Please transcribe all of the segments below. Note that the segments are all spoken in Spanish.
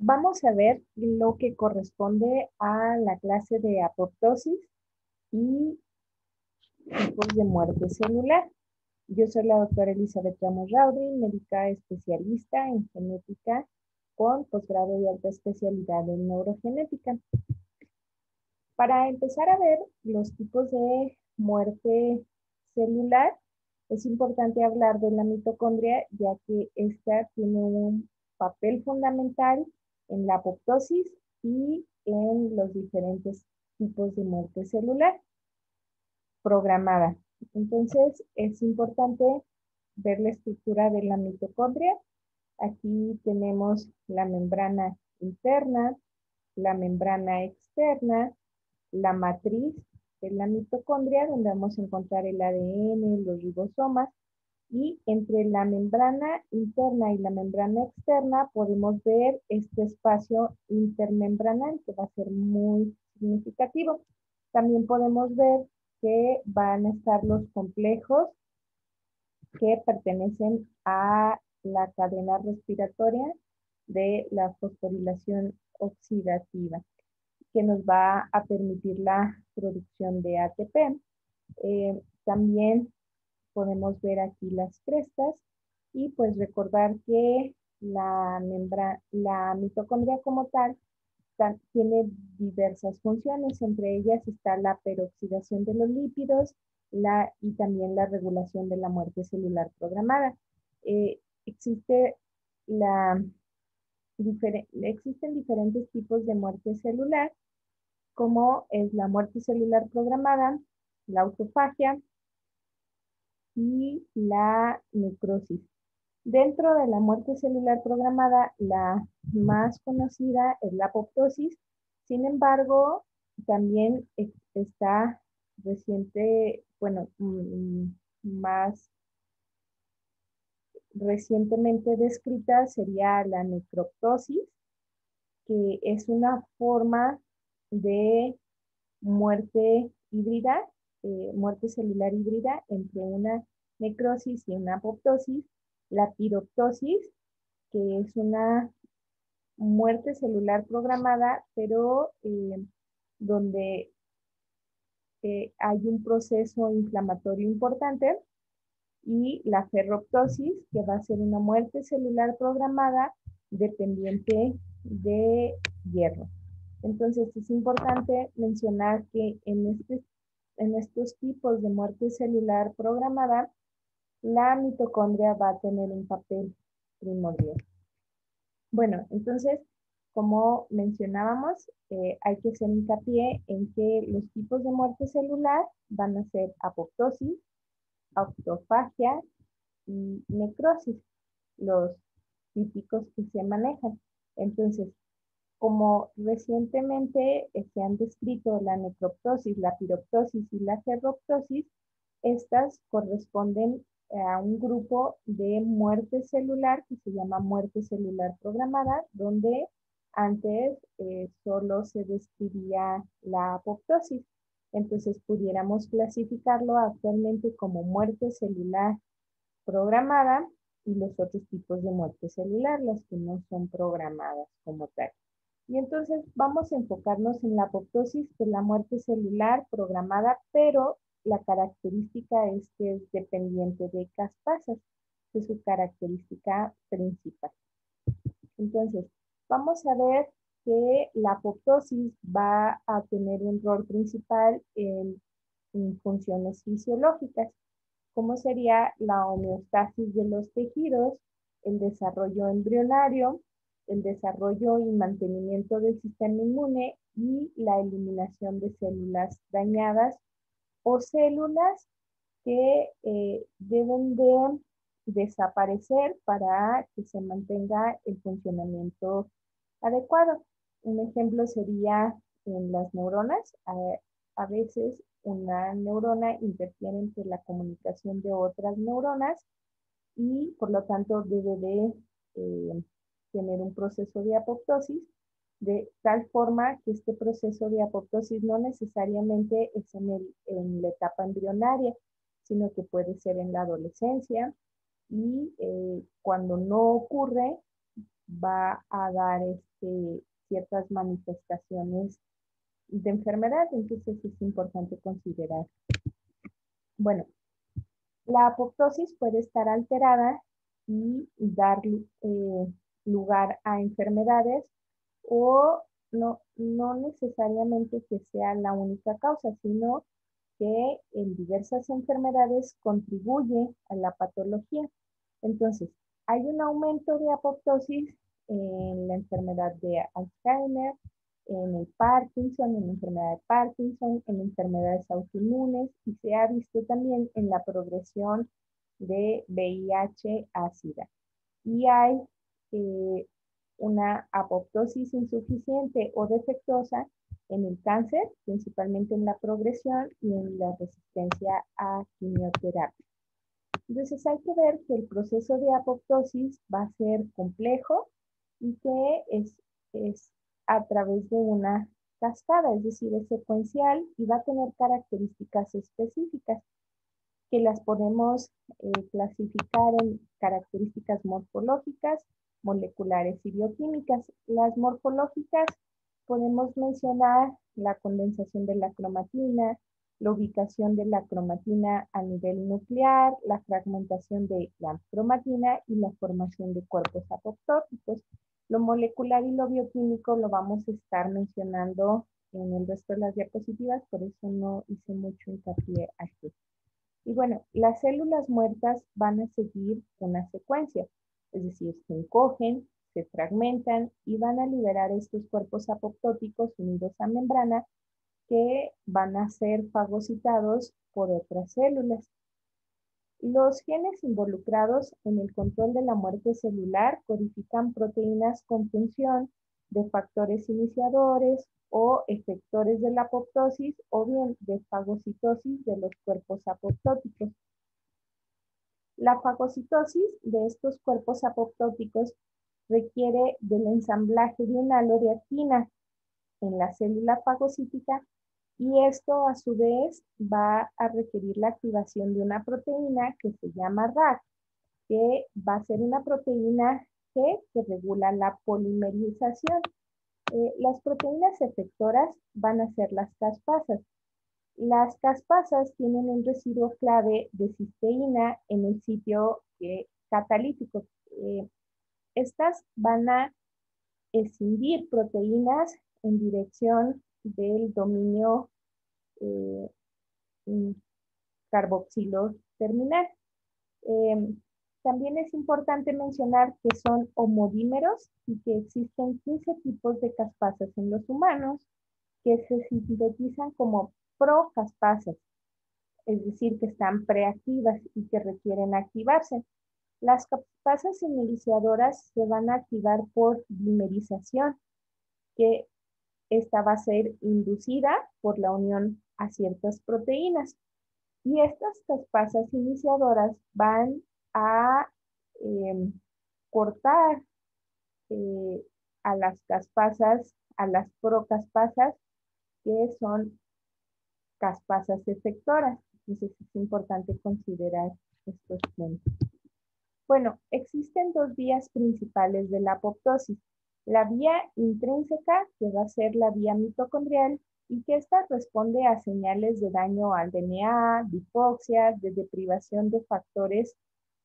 Vamos a ver lo que corresponde a la clase de apoptosis y tipos de muerte celular. Yo soy la doctora Elizabeth Ramos Raudri, médica especialista en genética con posgrado y alta especialidad en neurogenética. Para empezar a ver los tipos de muerte celular, es importante hablar de la mitocondria, ya que esta tiene un papel fundamental en la apoptosis y en los diferentes tipos de muerte celular programada. Entonces, es importante ver la estructura de la mitocondria. Aquí tenemos la membrana interna, la membrana externa, la matriz de la mitocondria, donde vamos a encontrar el ADN, los ribosomas, y entre la membrana interna y la membrana externa podemos ver este espacio intermembranal que va a ser muy significativo. También podemos ver que van a estar los complejos que pertenecen a la cadena respiratoria de la fosforilación oxidativa, que nos va a permitir la producción de ATP. También podemos ver aquí las crestas y pues recordar que la mitocondria como tal tiene diversas funciones, entre ellas está la peroxidación de los lípidos y también la regulación de la muerte celular programada. Existe la, existen diferentes tipos de muerte celular, como es la muerte celular programada, la autofagia y la necrosis. Dentro de la muerte celular programada, la más conocida es la apoptosis. Sin embargo, también está más recientemente descrita sería la necroptosis, que es una forma de muerte híbrida, muerte celular híbrida entre una necrosis y una apoptosis. La piroptosis, que es una muerte celular programada, pero donde hay un proceso inflamatorio importante, y la ferroptosis, que va a ser una muerte celular programada dependiente de hierro. Entonces es importante mencionar que en estos tipos de muerte celular programada, la mitocondria va a tener un papel primordial. Bueno, entonces, como mencionábamos, hay que hacer hincapié en que los tipos de muerte celular van a ser apoptosis, autofagia y necrosis, los típicos que se manejan. Entonces, como recientemente se han descrito la necroptosis, la piroptosis y la ferroptosis, estas corresponden a un grupo de muerte celular que se llama muerte celular programada, donde antes solo se describía la apoptosis. Entonces pudiéramos clasificarlo actualmente como muerte celular programada y los otros tipos de muerte celular, las que no son programadas como tal. Y entonces vamos a enfocarnos en la apoptosis, que es la muerte celular programada, pero la característica es que es dependiente de caspasas, que es su característica principal. Entonces, vamos a ver que la apoptosis va a tener un rol principal en funciones fisiológicas, como sería la homeostasis de los tejidos, el desarrollo embrionario, el desarrollo y mantenimiento del sistema inmune y la eliminación de células dañadas o células que deben de desaparecer para que se mantenga el funcionamiento adecuado. Un ejemplo sería en las neuronas. A veces una neurona interfiere entre la comunicación de otras neuronas y por lo tanto debe de tener un proceso de apoptosis, de tal forma que este proceso de apoptosis no necesariamente es en la etapa embrionaria, sino que puede ser en la adolescencia, y cuando no ocurre, va a dar ciertas manifestaciones de enfermedad, entonces es importante considerar. Bueno, la apoptosis puede estar alterada y dar lugar a enfermedades o no necesariamente que sea la única causa, sino que en diversas enfermedades contribuye a la patología. Entonces, hay un aumento de apoptosis en la enfermedad de Alzheimer, en el Parkinson, en la enfermedad de Parkinson, en enfermedades autoinmunes y se ha visto también en la progresión de VIH a SIDA. Y hay eh, una apoptosis insuficiente o defectuosa en el cáncer, principalmente en la progresión y en la resistencia a quimioterapia. Entonces hay que ver que el proceso de apoptosis va a ser complejo y que es a través de una cascada, es decir, es secuencial y va a tener características específicas que las podemos clasificar en características morfológicas, moleculares y bioquímicas. Las morfológicas podemos mencionar la condensación de la cromatina, la ubicación de la cromatina a nivel nuclear, la fragmentación de la cromatina y la formación de cuerpos apoptóticos. Lo molecular y lo bioquímico lo vamos a estar mencionando en el resto de las diapositivas, por eso no hice mucho hincapié aquí. Y bueno, las células muertas van a seguir una secuencia, es decir, se encogen, se fragmentan y van a liberar estos cuerpos apoptóticos unidos a membrana que van a ser fagocitados por otras células. Los genes involucrados en el control de la muerte celular codifican proteínas con función de factores iniciadores o efectores de la apoptosis o bien de fagocitosis de los cuerpos apoptóticos. La fagocitosis de estos cuerpos apoptóticos requiere del ensamblaje de un halo de actina en la célula fagocítica y esto a su vez va a requerir la activación de una proteína que se llama RAG, que va a ser una proteína G que regula la polimerización. Las proteínas efectoras van a ser las caspasas. Las caspasas tienen un residuo clave de cisteína en el sitio catalítico. Estas van a escindir proteínas en dirección del dominio eh, carboxilo terminal. También es importante mencionar que son homodímeros y que existen 15 tipos de caspasas en los humanos que se sintetizan como procaspasas, es decir, que están preactivas y que requieren activarse. Las caspasas iniciadoras se van a activar por dimerización, que esta va a ser inducida por la unión a ciertas proteínas. Y estas caspasas iniciadoras van a cortar a las caspasas, a las procaspasas, que son caspasas efectoras. Entonces es importante considerar estos puntos. Bueno, existen dos vías principales de la apoptosis. La vía intrínseca, que va a ser la vía mitocondrial, y que esta responde a señales de daño al DNA, de hipoxia, de deprivación de factores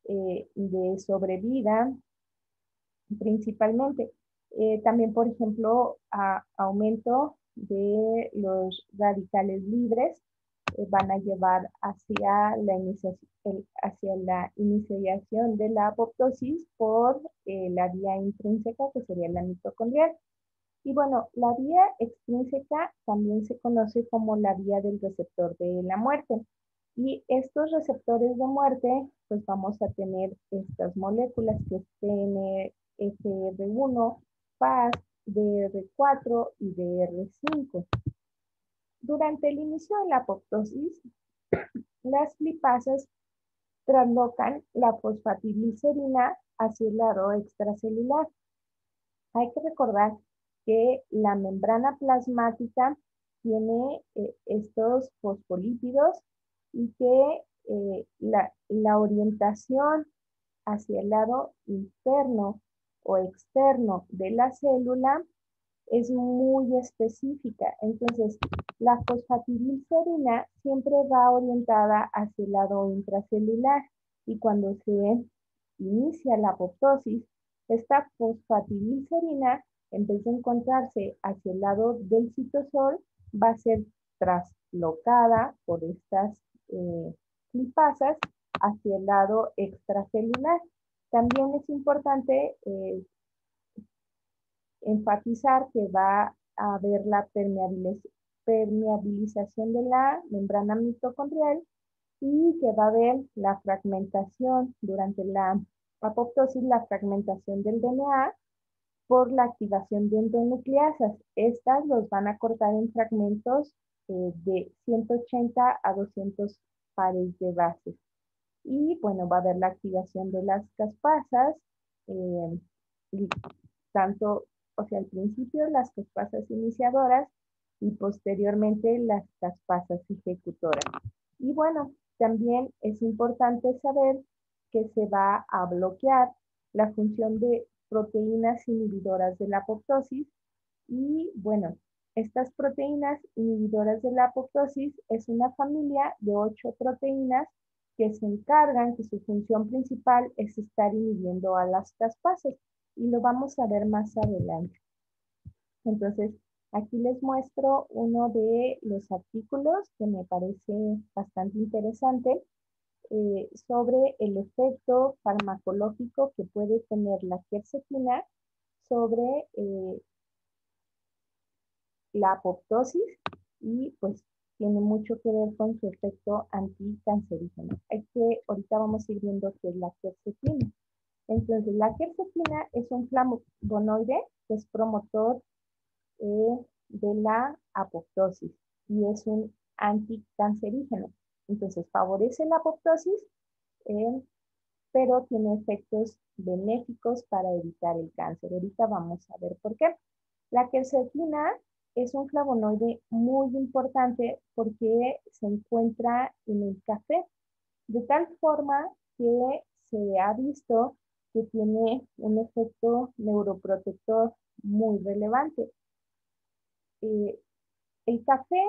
de sobrevida, principalmente. También, por ejemplo, aumento de los radicales libres van a llevar hacia la iniciación de la apoptosis por la vía intrínseca, que sería la mitocondrial. Y bueno, la vía extrínseca también se conoce como la vía del receptor de la muerte. Y estos receptores de muerte, pues vamos a tener estas moléculas que es TNFR1, FAS, DR4 y DR5. Durante el inicio de la apoptosis, las lipasas traslocan la fosfatilicerina hacia el lado extracelular. Hay que recordar que la membrana plasmática tiene estos fosfolípidos y que la orientación hacia el lado interno o externo de la célula es muy específica. Entonces, la fosfatidilcerina siempre va orientada hacia el lado intracelular y cuando se inicia la apoptosis, esta fosfatidilcerina, en vez de encontrarse hacia el lado del citosol, va a ser traslocada por estas lipasas hacia el lado extracelular. También es importante enfatizar que va a haber la permeabilización de la membrana mitocondrial y que va a haber la fragmentación durante la apoptosis, la fragmentación del DNA por la activación de endonucleasas. Estas los van a cortar en fragmentos de 180 a 200 pares de bases. Y bueno, va a haber la activación de las caspasas, tanto, o sea, al principio las caspasas iniciadoras y posteriormente las caspasas ejecutoras. Y bueno, también es importante saber que se va a bloquear la función de proteínas inhibidoras de la apoptosis y bueno, estas proteínas inhibidoras de la apoptosis es una familia de 8 proteínas que se encargan, que su función principal es estar inhibiendo a las caspasas y lo vamos a ver más adelante. Entonces, aquí les muestro uno de los artículos que me parece bastante interesante sobre el efecto farmacológico que puede tener la quercetina sobre la apoptosis y pues tiene mucho que ver con su efecto anticancerígeno. Ahorita vamos a ir viendo qué es la quercetina. Entonces, la quercetina es un flavonoide que es promotor de la apoptosis y es un anticancerígeno. Entonces, favorece la apoptosis, pero tiene efectos benéficos para evitar el cáncer. Ahorita vamos a ver por qué. La quercetina es un flavonoide muy importante porque se encuentra en el café, de tal forma que se ha visto que tiene un efecto neuroprotector muy relevante. El café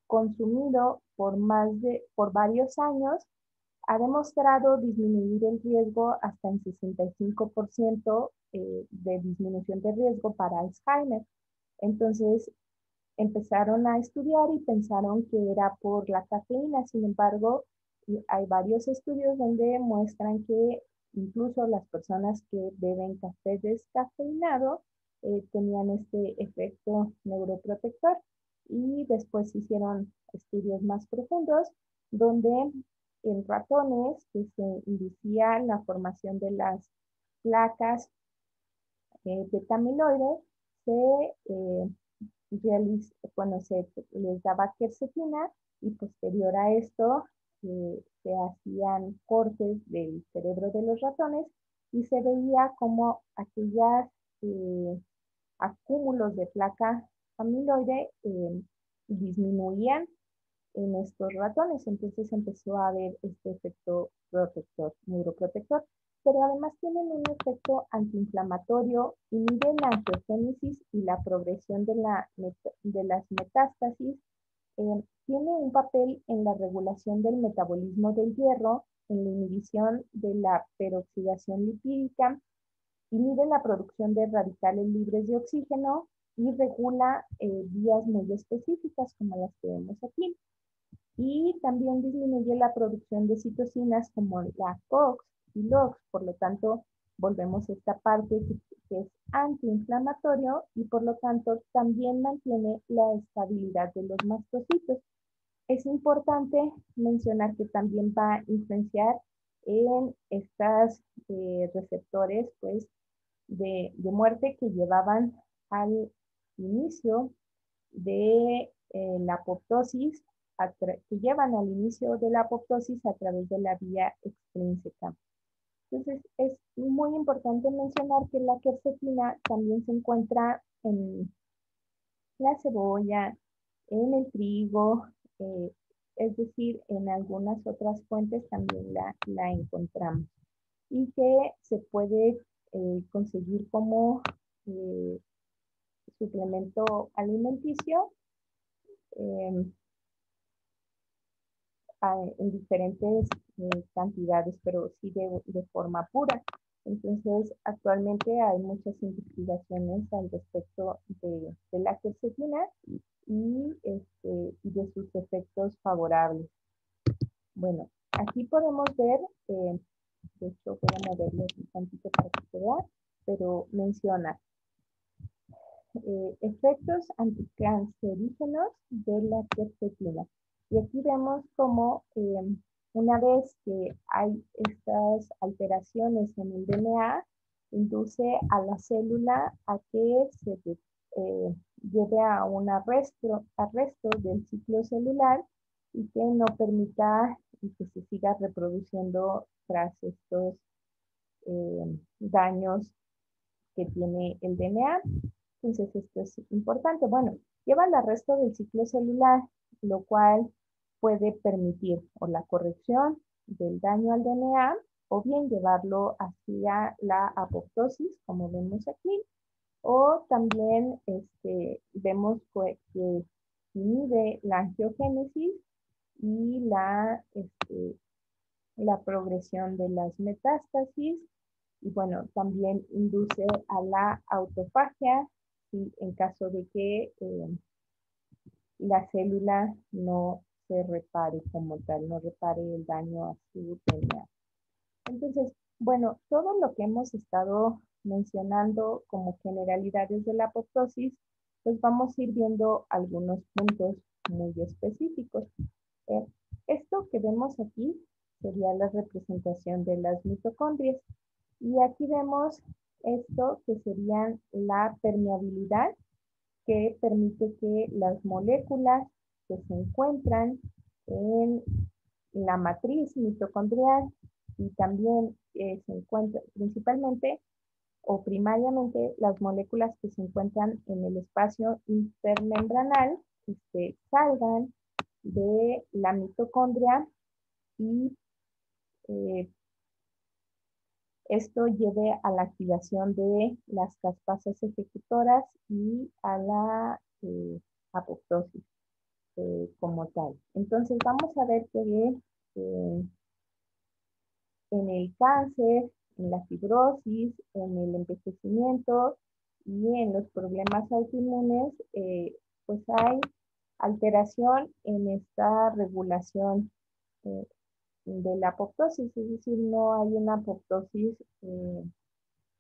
consumido por varios años ha demostrado disminuir el riesgo hasta en 65% de disminución de riesgo para Alzheimer. Entonces empezaron a estudiar y pensaron que era por la cafeína. Sin embargo, hay varios estudios donde muestran que incluso las personas que beben café descafeinado tenían este efecto neuroprotector. Y después hicieron estudios más profundos donde en ratones que se inducía la formación de las placas beta amiloide se les daba quercetina y posterior a esto se hacían cortes del cerebro de los ratones y se veía como aquellas acúmulos de placa amiloide disminuían en estos ratones. Entonces empezó a haber este efecto protector, neuroprotector, pero además tienen un efecto antiinflamatorio, inhiben la angiogénesis y la progresión de las metástasis. Tiene un papel en la regulación del metabolismo del hierro, en la inhibición de la peroxidación lipídica, inhibe la producción de radicales libres de oxígeno y regula vías muy específicas como las que vemos aquí. Y también disminuye la producción de citocinas como la COX y LOX. Por lo tanto, volvemos a esta parte que es antiinflamatorio y por lo tanto también mantiene la estabilidad de los mastocitos. Es importante mencionar que también va a influenciar en estos receptores pues, de muerte que llevaban al inicio de la apoptosis, que llevan al inicio de la apoptosis a través de la vía extrínseca. Entonces, es muy importante mencionar que la quercetina también se encuentra en la cebolla, en el trigo, eh, es decir, en algunas otras fuentes también la encontramos. Y que se puede conseguir como suplemento alimenticio en diferentes cantidades, pero sí de forma pura. Entonces, actualmente hay muchas investigaciones al respecto de la quercetina y de sus efectos favorables. Bueno, aquí podemos ver, de hecho voy a moverlo un tantito para que se vea, pero menciona efectos anticancerígenos de la quercetina. Y aquí vemos cómo una vez que hay estas alteraciones en el DNA, induce a la célula a que se lleve a un arresto del ciclo celular y que no permita que se siga reproduciendo tras estos daños que tiene el DNA. Entonces, esto es importante. Bueno, lleva al arresto del ciclo celular, lo cual puede permitir o la corrección del daño al DNA o bien llevarlo hacia la apoptosis, como vemos aquí, o también vemos que inhibe la angiogénesis y la progresión de las metástasis y bueno, también induce a la autofagia y en caso de que la célula no se repare como tal, no repare el daño a su DNA. Entonces, bueno, todo lo que hemos estado mencionando como generalidades de la apoptosis, pues vamos a ir viendo algunos puntos muy específicos. Esto que vemos aquí sería la representación de las mitocondrias. Y aquí vemos esto que serían la permeabilidad que permite que las moléculas que se encuentran en la matriz mitocondrial y también se encuentran principalmente o primariamente las moléculas que se encuentran en el espacio intermembranal salgan de la mitocondria y esto lleve a la activación de las caspasas ejecutoras y a la apoptosis como tal. Entonces vamos a ver que en el cáncer, en la fibrosis, en el envejecimiento y en los problemas autoinmunes, pues hay alteración en esta regulación de la apoptosis, es decir, no hay una apoptosis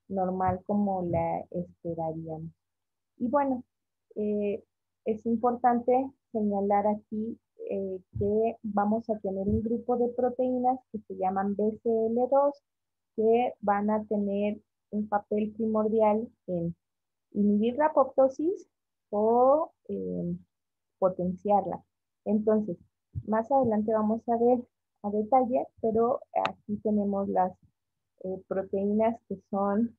normal como la esperaríamos. Y bueno, es importante señalar aquí que vamos a tener un grupo de proteínas que se llaman BCL2 que van a tener un papel primordial en inhibir la apoptosis o potenciarla. Entonces, más adelante vamos a ver a detalle, pero aquí tenemos las proteínas que son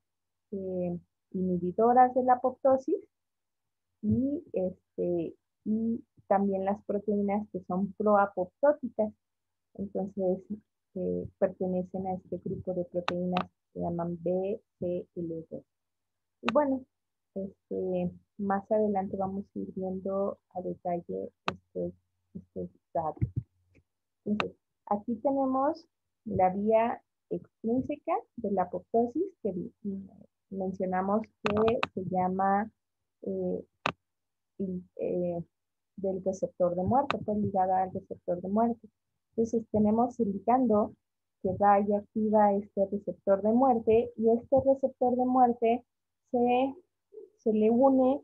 inhibidoras de la apoptosis y, y también las proteínas que son proapoptóticas. Entonces, pertenecen a este grupo de proteínas que se llaman BCL2. Y bueno, más adelante vamos a ir viendo a detalle estos datos. Entonces, aquí tenemos la vía extrínseca de la apoptosis que mencionamos que se llama eh, del receptor de muerte, pues ligada al receptor de muerte. Entonces tenemos el ligando que va y activa este receptor de muerte y este receptor de muerte se le une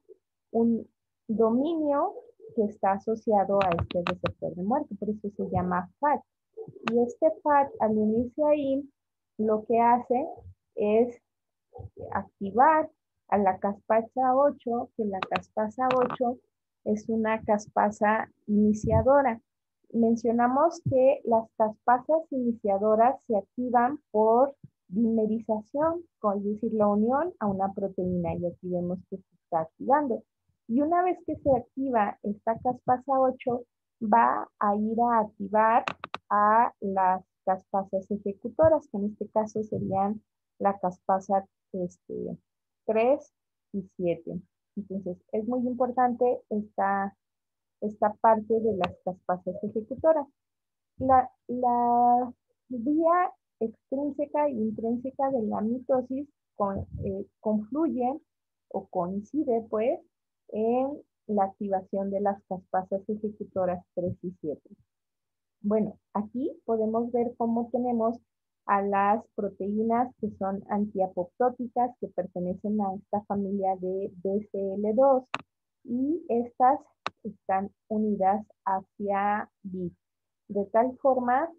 un dominio que está asociado a este receptor de muerte, por eso se llama FAT. Y este FAT, al unirse ahí, lo que hace es activar a la caspasa 8, que la caspasa 8 es una caspasa iniciadora. Mencionamos que las caspasas iniciadoras se activan por dimerización, es decir, la unión a una proteína, y aquí vemos que se está activando. Y una vez que se activa esta caspasa 8, va a ir a activar a las caspasas ejecutoras, que en este caso serían la caspasa 3 y 7. Entonces, es muy importante esta parte de las caspasas ejecutoras. La vía extrínseca e intrínseca de la mitosis confluye o coincide, pues, en la activación de las caspasas ejecutoras 3 y 7. Bueno, aquí podemos ver cómo tenemos a las proteínas que son antiapoptóticas, que pertenecen a esta familia de BCL2, y estas están unidas hacia BIF, de tal forma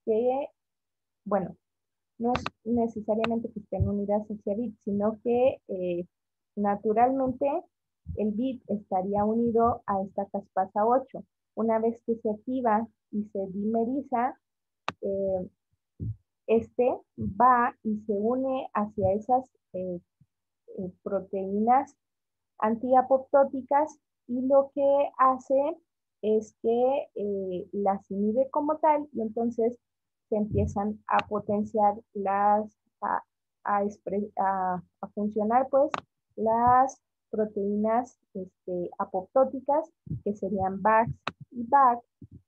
que, bueno, no es necesariamente que estén unidas hacia BIF, sino que naturalmente el BIF estaría unido a esta caspasa 8. Una vez que se activa y se dimeriza, eh, este va y se une hacia esas proteínas antiapoptóticas, y lo que hace es que las inhibe como tal, y entonces se empiezan a potenciar a funcionar, pues, las proteínas apoptóticas, que serían BAX y BAC,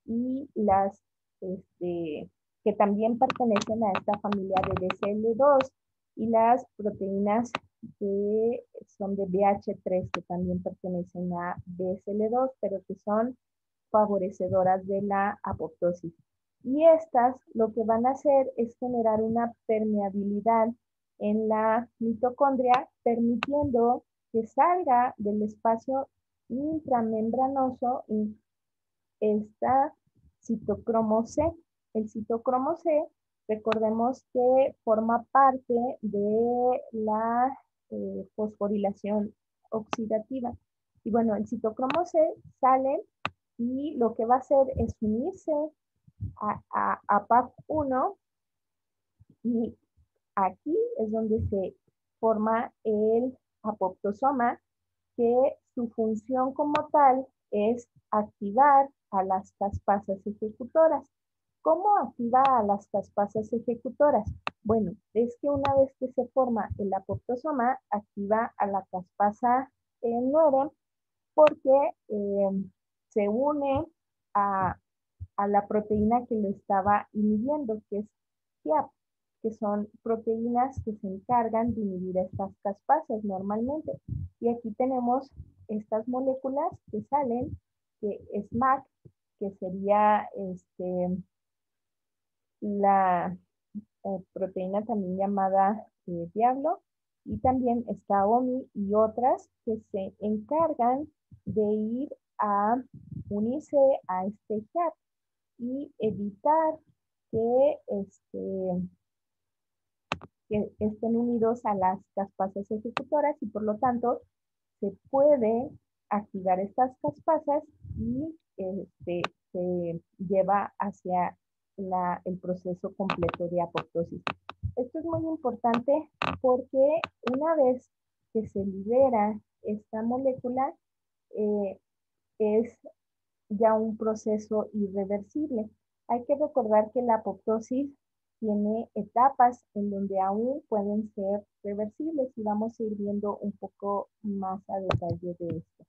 y las que también pertenecen a esta familia de BCL2, y las proteínas que son de BH3, que también pertenecen a BSL2, pero que son favorecedoras de la apoptosis. Y estas lo que van a hacer es generar una permeabilidad en la mitocondria, permitiendo que salga del espacio intramembranoso esta citocromo C. El citocromo C, recordemos que forma parte de la fosforilación oxidativa. Y bueno, el citocromo C sale y lo que va a hacer es unirse a PAF1, y aquí es donde se forma el apoptosoma, que su función como tal es activar a las caspasas ejecutoras. ¿Cómo activa a las caspasas ejecutoras? Bueno, es que una vez que se forma el apoptosoma, activa a la caspasa 9, porque se une a, a la proteína que lo estaba inhibiendo, que es GIAP, que son proteínas que se encargan de inhibir estas caspasas normalmente. Y aquí tenemos estas moléculas que salen, que es MAC, que sería la proteína también llamada diablo, y también está OMI y otras que se encargan de ir a unirse a este GAP y evitar que, que estén unidos a las caspasas ejecutoras, y por lo tanto se puede activar estas caspasas y se lleva hacia el proceso completo de apoptosis. Esto es muy importante porque una vez que se libera esta molécula, es ya un proceso irreversible. Hay que recordar que la apoptosis tiene etapas en donde aún pueden ser reversibles, y vamos a ir viendo un poco más a detalle de esto.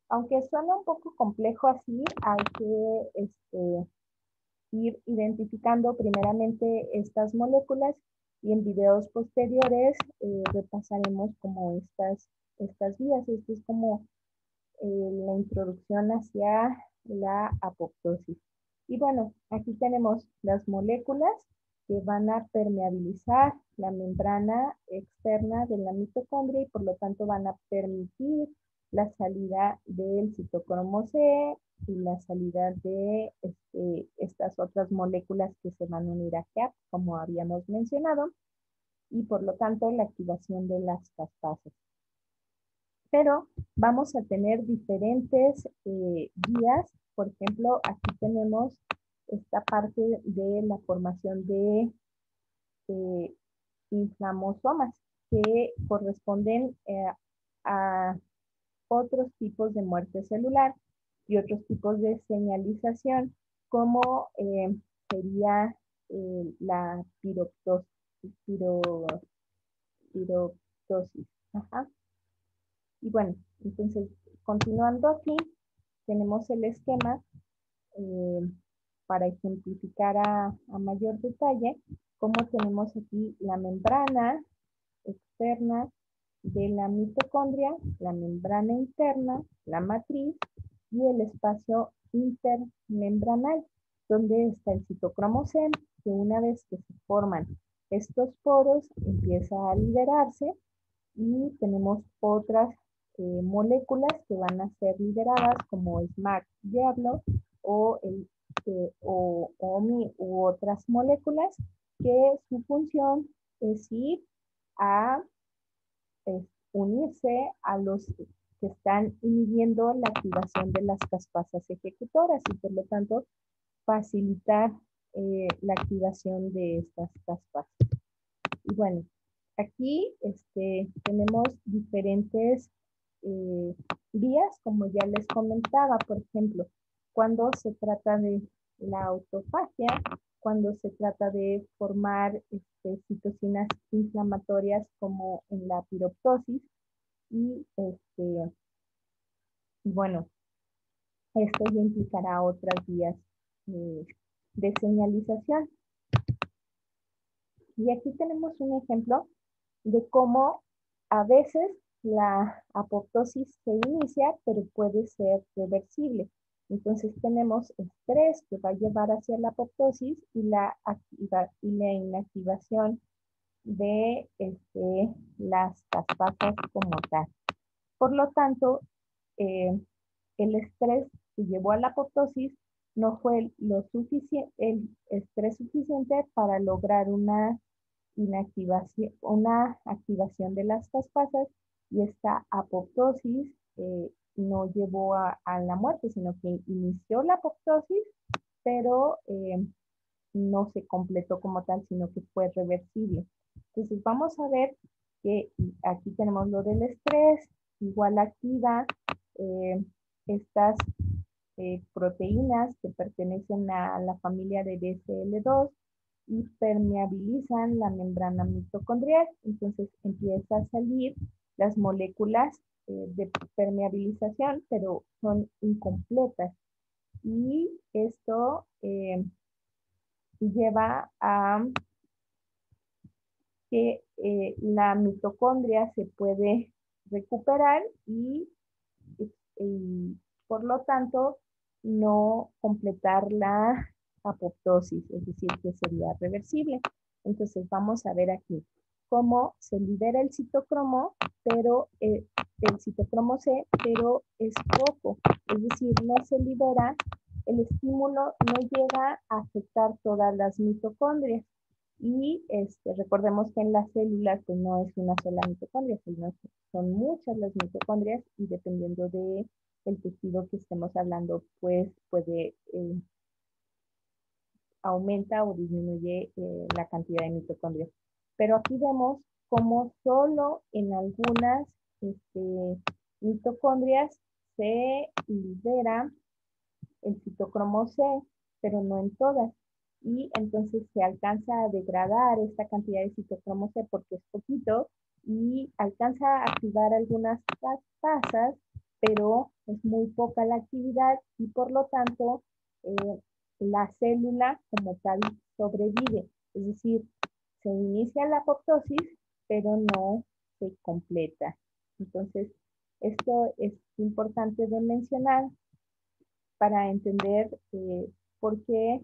Aunque suena un poco complejo así, hay que ir identificando primeramente estas moléculas, y en videos posteriores repasaremos como estas vías. Esto es como la introducción hacia la apoptosis. Y bueno, aquí tenemos las moléculas que van a permeabilizar la membrana externa de la mitocondria, y por lo tanto van a permitir la salida del citocromo C y la salida de estas otras moléculas que se van a unir a CAP, como habíamos mencionado, y por lo tanto la activación de las caspasas. Pero vamos a tener diferentes vías. Por ejemplo, aquí tenemos esta parte de la formación de inflamosomas, que corresponden a otros tipos de muerte celular y otros tipos de señalización, como sería la piroptosis. Ajá. Y bueno, entonces, continuando aquí, tenemos el esquema eh, para ejemplificar a mayor detalle cómo tenemos aquí la membrana externa de la mitocondria, la membrana interna, la matriz y el espacio intermembranal, donde está el citocromo C, que una vez que se forman estos poros empieza a liberarse y tenemos otras moléculas que van a ser liberadas como SMAC diablo o OMI u otras moléculas que su función es ir a unirse a los que están inhibiendo la activación de las caspasas ejecutoras y por lo tanto facilitar la activación de estas caspasas. Y bueno, aquí tenemos diferentes vías, como ya les comentaba, por ejemplo, cuando se trata de la autofagia, cuando se trata de formar citocinas inflamatorias como en la piroptosis y bueno, esto ya implicará otras vías de señalización. Y aquí tenemos un ejemplo de cómo a veces la apoptosis se inicia, pero puede ser reversible. Entonces tenemos estrés que va a llevar hacia la apoptosis y la inactivación de las caspasas como tal. Por lo tanto, el estrés que llevó a la apoptosis no fue el estrés suficiente para lograr una activación de las caspasas y esta apoptosis no llevó a la muerte, sino que inició la apoptosis, pero no se completó como tal, sino que fue reversible. Entonces vamos a ver que aquí tenemos lo del estrés, igual activa estas proteínas que pertenecen a la familia de BCL2 y permeabilizan la membrana mitocondrial. Entonces empieza a salir las moléculas de permeabilización, pero son incompletas. Y esto lleva a que la mitocondria se puede recuperar y por lo tanto no completar la apoptosis, es decir, que sería reversible. Entonces vamos a ver aquí cómo se libera el citocromo, pero el citocromo C, pero es poco, es decir, no se libera, el estímulo no llega a afectar todas las mitocondrias. Y recordemos que en las células pues no es una sola mitocondria, sino que son muchas las mitocondrias y dependiendo de el tejido que estemos hablando, pues puede aumenta o disminuye la cantidad de mitocondrias. Pero aquí vemos como solo en algunas mitocondrias se libera el citocromo C, pero no en todas. Y entonces se alcanza a degradar esta cantidad de citocromo C porque es poquito y alcanza a activar algunas caspasas, pero es muy poca la actividad y por lo tanto la célula como tal sobrevive. Es decir, se inicia la apoptosis, pero no se completa. Entonces, esto es importante de mencionar para entender por qué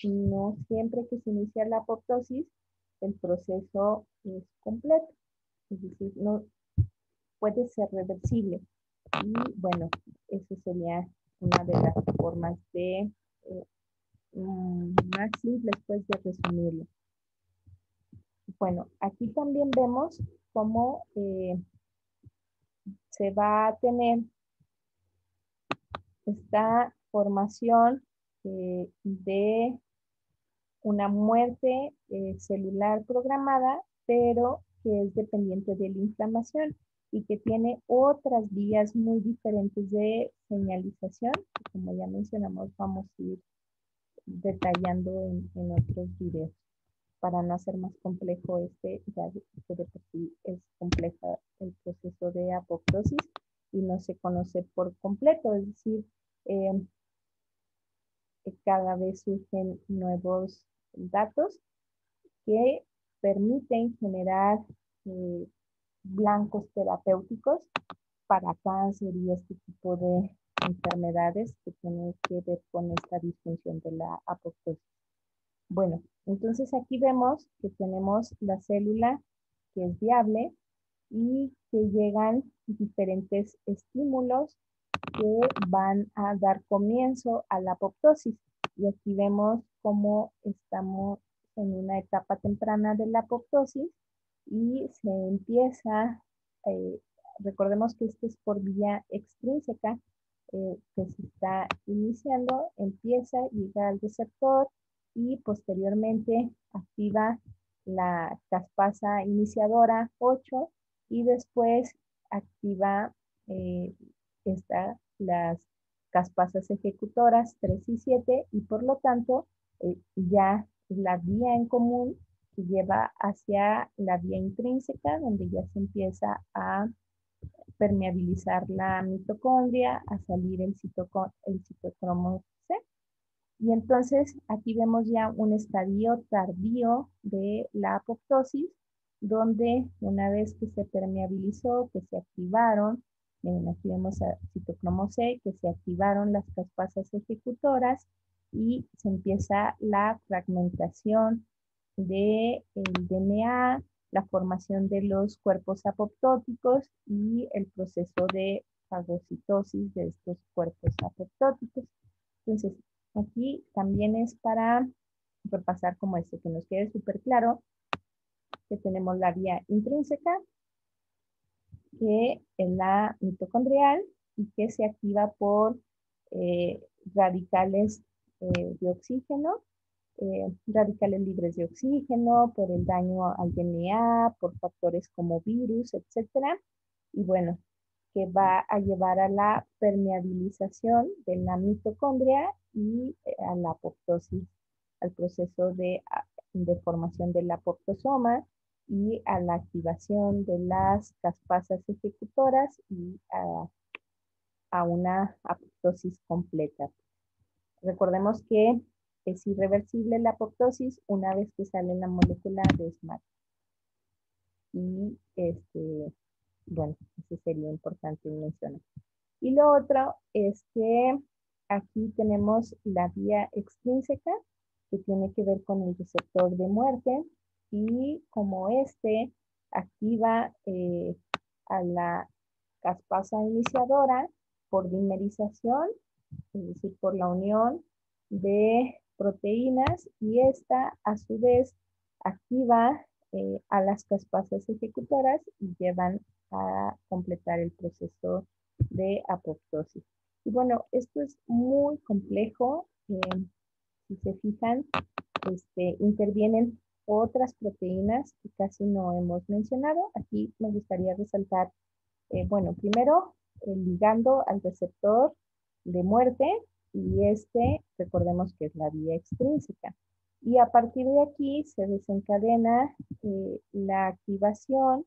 no siempre que se inicia la apoptosis el proceso es completo. Es decir, no puede ser reversible. Y bueno, eso sería una de las formas de más simples pues de resumirlo. Bueno, aquí también vemos cómo se va a tener esta formación de una muerte celular programada, pero que es dependiente de la inflamación y que tiene otras vías muy diferentes de señalización, que como ya mencionamos, vamos a ir detallando en otros videos para no hacer más complejo ya que de por sí es compleja el proceso de apoptosis y no se conoce por completo, es decir, eh, cada vez surgen nuevos datos que permiten generar eh, blancos terapéuticos para cáncer y este tipo de enfermedades que tienen que ver con esta disfunción de la apoptosis. Bueno, entonces aquí vemos que tenemos la célula que es viable y que llegan diferentes estímulos que van a dar comienzo a la apoptosis. Y aquí vemos cómo estamos en una etapa temprana de la apoptosis y se empieza, eh, recordemos que esto es por vía extrínseca, que se está iniciando, empieza, llega al receptor y posteriormente activa la caspasa iniciadora 8 y después activa eh, las caspasas ejecutoras 3 y 7 y por lo tanto ya la vía en común que lleva hacia la vía intrínseca donde ya se empieza a permeabilizar la mitocondria, a salir el citocromo C. Y entonces aquí vemos ya un estadio tardío de la apoptosis, donde una vez que se permeabilizó, que se activaron, miren, aquí vemos a citocromo C, que se activaron las caspasas ejecutoras y se empieza la fragmentación del DNA, la formación de los cuerpos apoptóticos y el proceso de fagocitosis de estos cuerpos apoptóticos. Entonces, aquí también es para repasar como esto, que nos quede súper claro que tenemos la vía intrínseca, que es la mitocondrial y que se activa por radicales de oxígeno, radicales libres de oxígeno, por el daño al DNA, por factores como virus, etcétera. Y bueno, que va a llevar a la permeabilización de la mitocondria y a la apoptosis, al proceso de formación del apoptosoma y a la activación de las caspasas ejecutoras y a una apoptosis completa. Recordemos que es irreversible la apoptosis una vez que sale la molécula de SMART. Y bueno, eso sería importante mencionar. Y lo otro es que aquí tenemos la vía extrínseca que tiene que ver con el receptor de muerte y como activa a la caspasa iniciadora por dimerización, es decir, por la unión de proteínas y esta a su vez activa a las caspasas ejecutoras y llevan a completar el proceso de apoptosis. Y bueno, esto es muy complejo. Si se fijan, intervienen otras proteínas que casi no hemos mencionado. Aquí me gustaría resaltar, bueno, primero el ligando al receptor de muerte y recordemos que es la vía extrínseca. Y a partir de aquí se desencadena la activación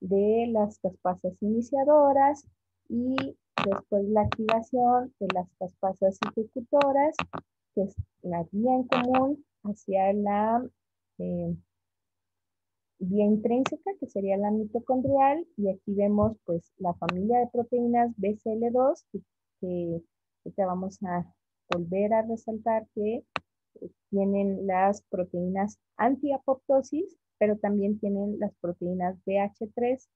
de las caspasas iniciadoras y después la activación de las caspasas ejecutoras, que es la vía en común hacia la vía intrínseca, que sería la mitocondrial, y aquí vemos pues la familia de proteínas BCL2, que te vamos a volver a resaltar que tienen las proteínas antiapoptosis, pero también tienen las proteínas BH3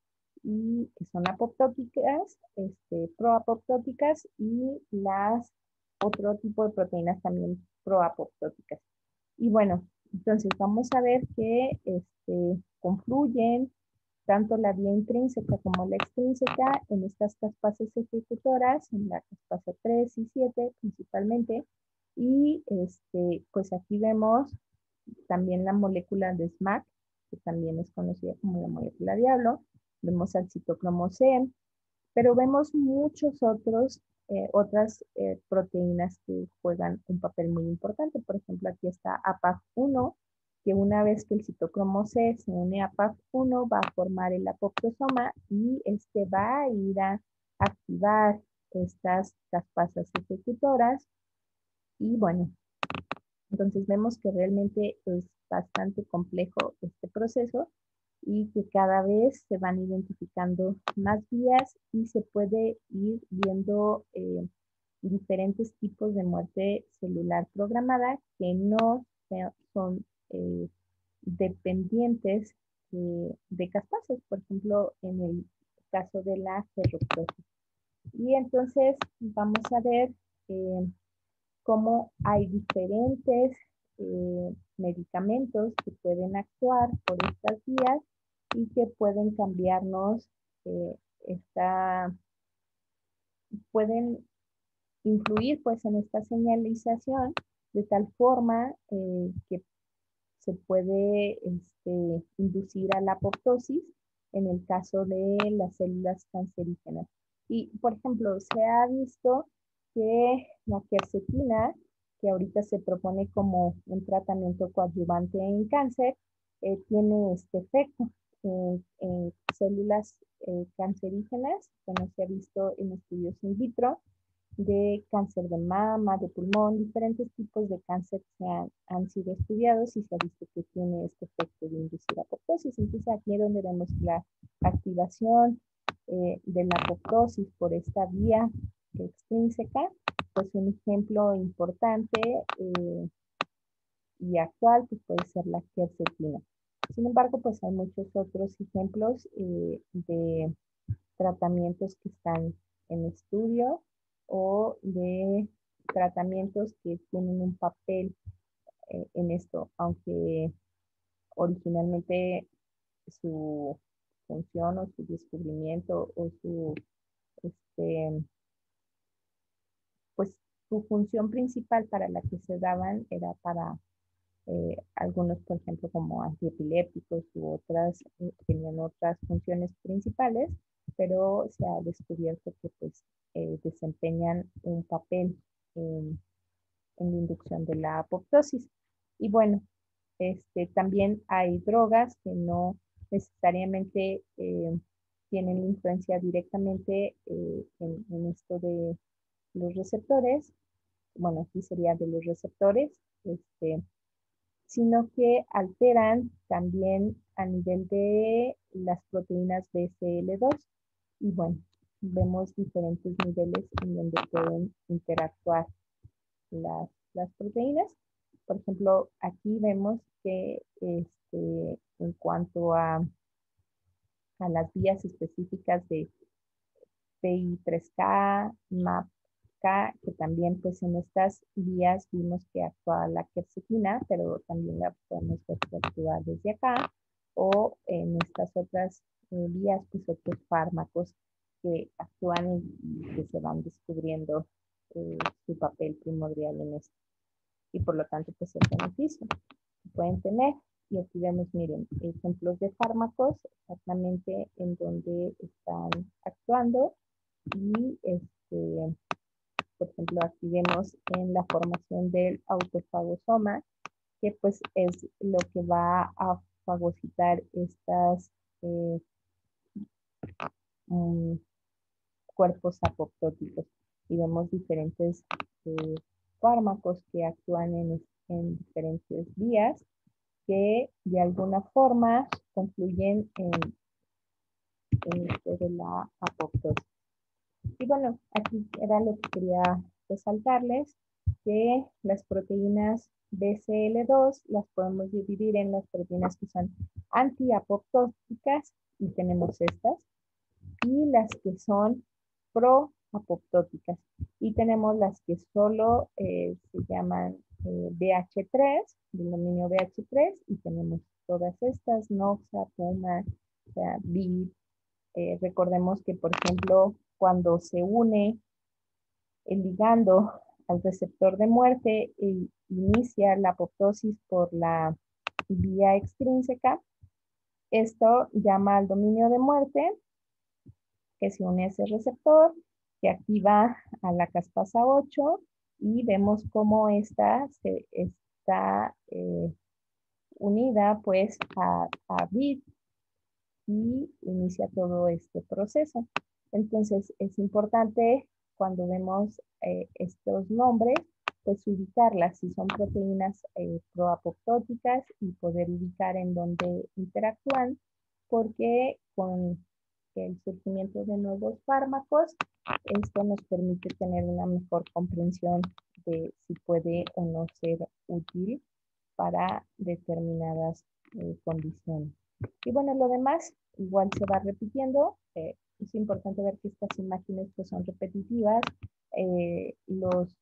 y que son apoptóticas, proapoptóticas y las otro tipo de proteínas también proapoptóticas. Y bueno, entonces vamos a ver que confluyen tanto la vía intrínseca como la extrínseca en estas caspasas ejecutoras, en la caspasa 3 y 7 principalmente. Y pues aquí vemos también la molécula de SMAC, que también es conocida como la molécula diablo. Vemos al citocromo C, pero vemos muchos otras proteínas que juegan un papel muy importante. Por ejemplo, aquí está APAF1, que una vez que el citocromo C se une a PAF1 va a formar el apoptosoma y este va a ir a activar estas caspasas ejecutoras y bueno, entonces vemos que realmente es bastante complejo este proceso y que cada vez se van identificando más vías y se puede ir viendo diferentes tipos de muerte celular programada que no son dependientes de caspasas, por ejemplo, en el caso de la ferroptosis. Y entonces vamos a ver cómo hay diferentes medicamentos que pueden actuar por estas vías y que pueden cambiarnos pueden influir pues en esta señalización de tal forma que se puede inducir a la apoptosis en el caso de las células cancerígenas. Y, por ejemplo, se ha visto que la quercetina, que ahorita se propone como un tratamiento coadyuvante en cáncer, tiene este efecto en células cancerígenas, como se ha visto en estudios in vitro, de cáncer de mama, de pulmón, diferentes tipos de cáncer que han sido estudiados y se ha visto que tiene este efecto de inducir apoptosis. Entonces aquí es donde vemos la activación de la apoptosis por esta vía extrínseca, pues un ejemplo importante y actual pues puede ser la quercetina. Sin embargo, pues hay muchos otros ejemplos de tratamientos que están en estudio o de tratamientos que tienen un papel en esto, aunque originalmente su función o su descubrimiento o este, pues su función principal para la que se daban era para algunos, por ejemplo, como antiepilépticos u otras, tenían otras funciones principales, pero se ha descubierto que pues desempeñan un papel en la inducción de la apoptosis. Y bueno, también hay drogas que no necesariamente tienen influencia directamente en esto de los receptores, bueno, aquí sería de los receptores, sino que alteran también a nivel de las proteínas BCL2. Y bueno, vemos diferentes niveles en donde pueden interactuar las proteínas. Por ejemplo, aquí vemos que en cuanto a las vías específicas de PI3K, MAPK, que también pues en estas vías vimos que actúa la quercetina, pero también la podemos ver que actúa desde acá, o en estas otras vías pues otros fármacos que actúan y que se van descubriendo su papel primordial en esto y por lo tanto pues el beneficio que pueden tener. Y aquí vemos, miren, ejemplos de fármacos exactamente en donde están actuando y por ejemplo aquí vemos en la formación del autofagosoma que pues es lo que va a fagocitar estas um, cuerpos apoptóticos y vemos diferentes fármacos que actúan en diferentes vías que de alguna forma confluyen en esto de la apoptosis. Y bueno, aquí era lo que quería resaltarles, que las proteínas BCL2 las podemos dividir en las proteínas que son antiapoptóticas, y tenemos estas, y las que son proapoptóticas. Y tenemos las que solo se llaman BH3, del dominio BH3, y tenemos todas estas, NOXA, PUMA, o sea, BID. Recordemos que, por ejemplo, cuando se une el ligando al receptor de muerte e inicia la apoptosis por la vía extrínseca, esto llama al dominio de muerte, que se une a ese receptor, que activa a la caspasa 8 y vemos cómo esta se está unida pues a bit y inicia todo este proceso. Entonces es importante cuando vemos estos nombres, pues ubicarlas, si son proteínas proapoptóticas y poder ubicar en dónde interactúan, porque con el surgimiento de nuevos fármacos, esto nos permite tener una mejor comprensión de si puede o no ser útil para determinadas condiciones. Y bueno, lo demás igual se va repitiendo. Es importante ver que estas imágenes pues, son repetitivas, eh, los,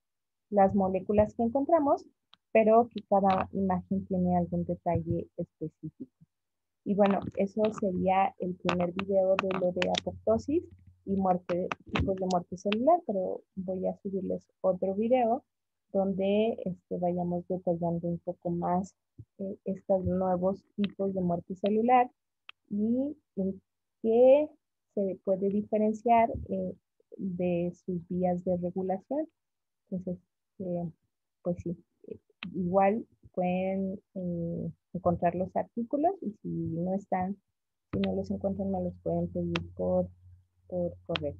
las moléculas que encontramos, pero que cada imagen tiene algún detalle específico. Y bueno, eso sería el primer video de lo de apoptosis y muerte, tipos de muerte celular, pero voy a subirles otro video donde vayamos detallando un poco más estos nuevos tipos de muerte celular y en qué se puede diferenciar de sus vías de regulación. Entonces, pues sí, igual pueden encontrar los artículos y si no están, si no los encuentran, me los pueden pedir por correo.